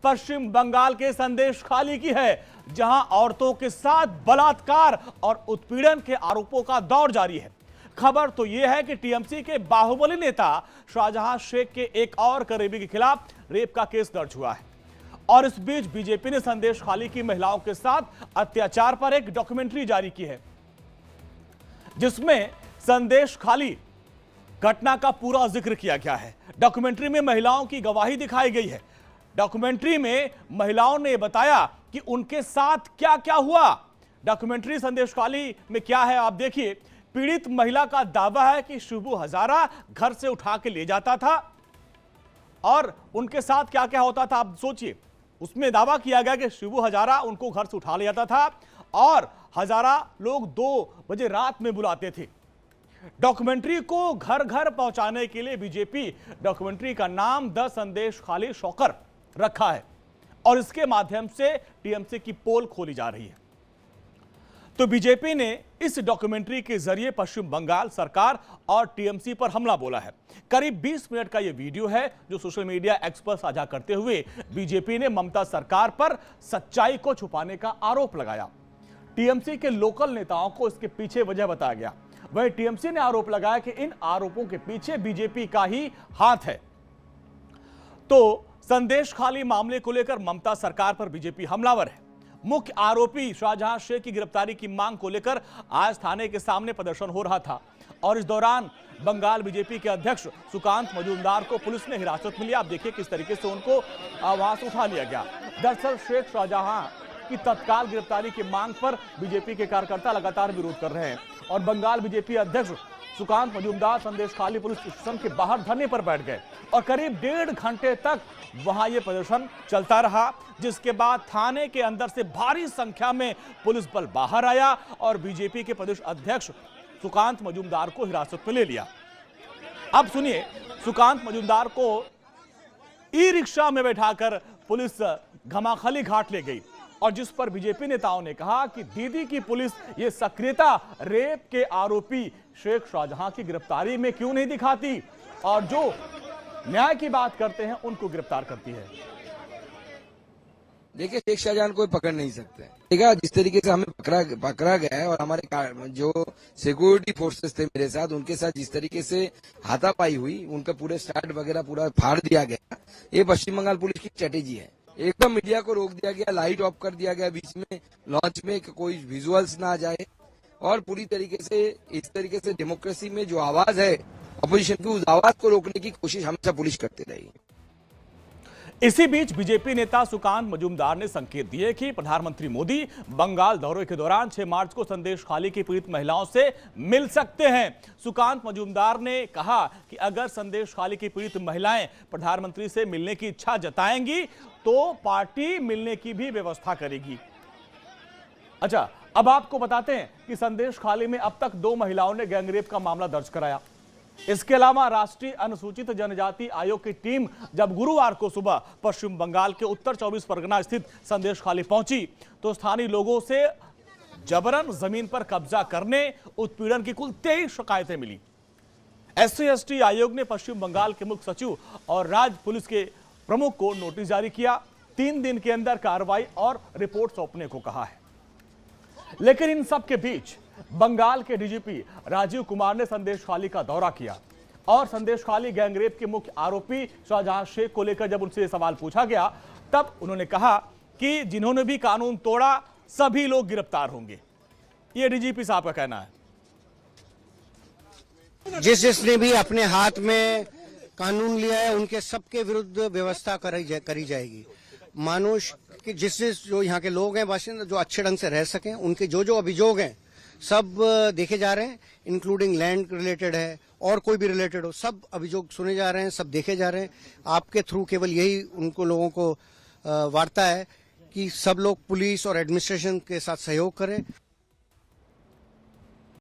पश्चिम बंगाल के संदेश खाली की है, जहां औरतों के साथ बलात्कार और उत्पीड़न के आरोपों का दौर जारी है। खबर तो यह है कि टीएमसी के बाहुबली नेता शाहजहां शेख के एक और करीबी के खिलाफ रेप का केस दर्ज हुआ है। और इस बीच बीजेपी ने संदेश खाली की महिलाओं के साथ अत्याचार पर एक डॉक्यूमेंट्री जारी की है, जिसमें संदेश खाली घटना का पूरा जिक्र किया गया है। डॉक्यूमेंट्री में महिलाओं की गवाही दिखाई गई है। डॉक्यूमेंट्री में महिलाओं ने बताया कि उनके साथ क्या क्या हुआ। डॉक्यूमेंट्री संदेश खाली में क्या है, आप देखिए। पीड़ित महिला का दावा है कि शिबू हजारा घर से उठा के ले जाता था और उनके साथ क्या क्या होता था, आप सोचिए। उसमें दावा किया गया कि शिबू हजारा उनको घर से उठा ले जाता था और हजारा लोग 2 बजे रात में बुलाते थे। डॉक्यूमेंट्री को घर घर पहुंचाने के लिए बीजेपी डॉक्यूमेंट्री का नाम द संदेश खाली शॉकर रखा है और इसके माध्यम से टीएमसी की पोल खोली जा रही है। तो बीजेपी ने इस डॉक्यूमेंट्री के जरिए पश्चिम बंगाल सरकार और टीएमसी पर हमला बोला है। करीब 20 मिनट का यह वीडियो है जो सोशल मीडिया एक्स पर साझा करते हुए बीजेपी ने ममता सरकार पर सच्चाई को छुपाने का आरोप लगाया। टीएमसी के लोकल नेताओं को इसके पीछे वजह बताया गया। वहीं टीएमसी ने आरोप लगाया कि इन आरोपों के पीछे बीजेपी का ही हाथ है। तो संदेश खाली मामले को लेकर ममता सरकार पर बीजेपी हमलावर है। मुख्य आरोपी शाहजहां शेख की गिरफ्तारी की मांग को लेकर आज थाने के सामने प्रदर्शन हो रहा था और इस दौरान बंगाल बीजेपी के अध्यक्ष सुकांत मजूमदार को पुलिस ने हिरासत में लिया। आप देखिए किस तरीके से उनको वहां से उठा लिया गया। दरअसल शेख शाहजहां की तत्काल गिरफ्तारी की मांग पर बीजेपी के कार्यकर्ता लगातार विरोध कर रहे हैं और बंगाल बीजेपी अध्यक्ष सुकांत मजूमदार संदेश खाली पुलिस स्टेशन के बाहर धरने पर बैठ गए और करीब 1.5 घंटे तक वहां यह प्रदर्शन चलता रहा, जिसके बाद थाने के अंदर से भारी संख्या में पुलिस बल बाहर आया और बीजेपी के प्रदेश अध्यक्ष सुकांत मजूमदार को हिरासत में ले लिया। अब सुनिए, सुकांत मजूमदार को ई रिक्शा में बैठाकर पुलिस घमाखली घाट ले गई और जिस पर बीजेपी नेताओं ने कहा कि दीदी की पुलिस ये सक्रियता रेप के आरोपी शेख शाहजहां की गिरफ्तारी में क्यों नहीं दिखाती और जो न्याय की बात करते हैं उनको गिरफ्तार करती है। देखिए, शेख शाहजहां कोई पकड़ नहीं सकते। ठीक है, जिस तरीके से हमें पकड़ा गया है और हमारे जो सिक्योरिटी फोर्सेस थे मेरे साथ, उनके साथ जिस तरीके से हाथापाई हुई, उनका पूरे स्टार्ट वगैरह पूरा फाड़ दिया गया, ये पश्चिम बंगाल पुलिस की स्ट्रेटेजी है। एकदम मीडिया को रोक दिया गया, लाइट ऑफ कर दिया गया बीच में लॉन्च में कि कोई विजुअल्स ना आ जाए और पूरी तरीके से इस तरीके से डेमोक्रेसी में जो आवाज है अपोजिशन की, उस आवाज को रोकने की कोशिश हमेशा पुलिस करती रही। इसी बीच बीजेपी नेता सुकांत मजूमदार ने संकेत दिए कि प्रधानमंत्री मोदी बंगाल दौरे के दौरान 6 मार्च को संदेश खाली की पीड़ित महिलाओं से मिल सकते हैं। सुकांत मजूमदार ने कहा कि अगर संदेश खाली की पीड़ित महिलाएं प्रधानमंत्री से मिलने की इच्छा जताएंगी तो पार्टी मिलने की भी व्यवस्था करेगी। अच्छा, अब आपको बताते हैं कि संदेश खाली में अब तक 2 महिलाओं ने गैंगरेप का मामला दर्ज कराया। इसके अलावा राष्ट्रीय अनुसूचित जनजाति आयोग की टीम जब गुरुवार को सुबह पश्चिम बंगाल के उत्तर 24 परगना स्थित संदेश खाली पहुंची तो स्थानीय लोगों से जबरन जमीन पर कब्जा करने, उत्पीड़न की कुल 23 शिकायतें मिली। SC/ST आयोग ने पश्चिम बंगाल के मुख्य सचिव और राज्य पुलिस के प्रमुख को नोटिस जारी किया। 3 दिन के अंदर कार्रवाई और रिपोर्ट सौंपने को कहा है। लेकिन इन सब के बीच बंगाल के डीजीपी राजीव कुमार ने संदेश खाली का दौरा किया और संदेश खाली गैंगरेप के मुख्य आरोपी शाहजहां शेख को लेकर जब उनसे सवाल पूछा गया तब उन्होंने कहा कि जिन्होंने भी कानून तोड़ा सभी लोग गिरफ्तार होंगे। ये डीजीपी साहब का कहना है। जिसने भी अपने हाथ में कानून लिया है उनके सबके विरुद्ध व्यवस्था करी जाएगी। मानुष कि जिससे जो यहाँ के लोग हैं बाशिंदे जो अच्छे ढंग से रह सकें, उनके जो अभियोग हैं सब देखे जा रहे हैं, इंक्लूडिंग लैंड रिलेटेड है और कोई भी रिलेटेड हो, सब अभियोग सुने जा रहे हैं, सब देखे जा रहे हैं। आपके थ्रू केवल यही उनको लोगों को वार्ता है कि सब लोग पुलिस और एडमिनिस्ट्रेशन के साथ सहयोग करें।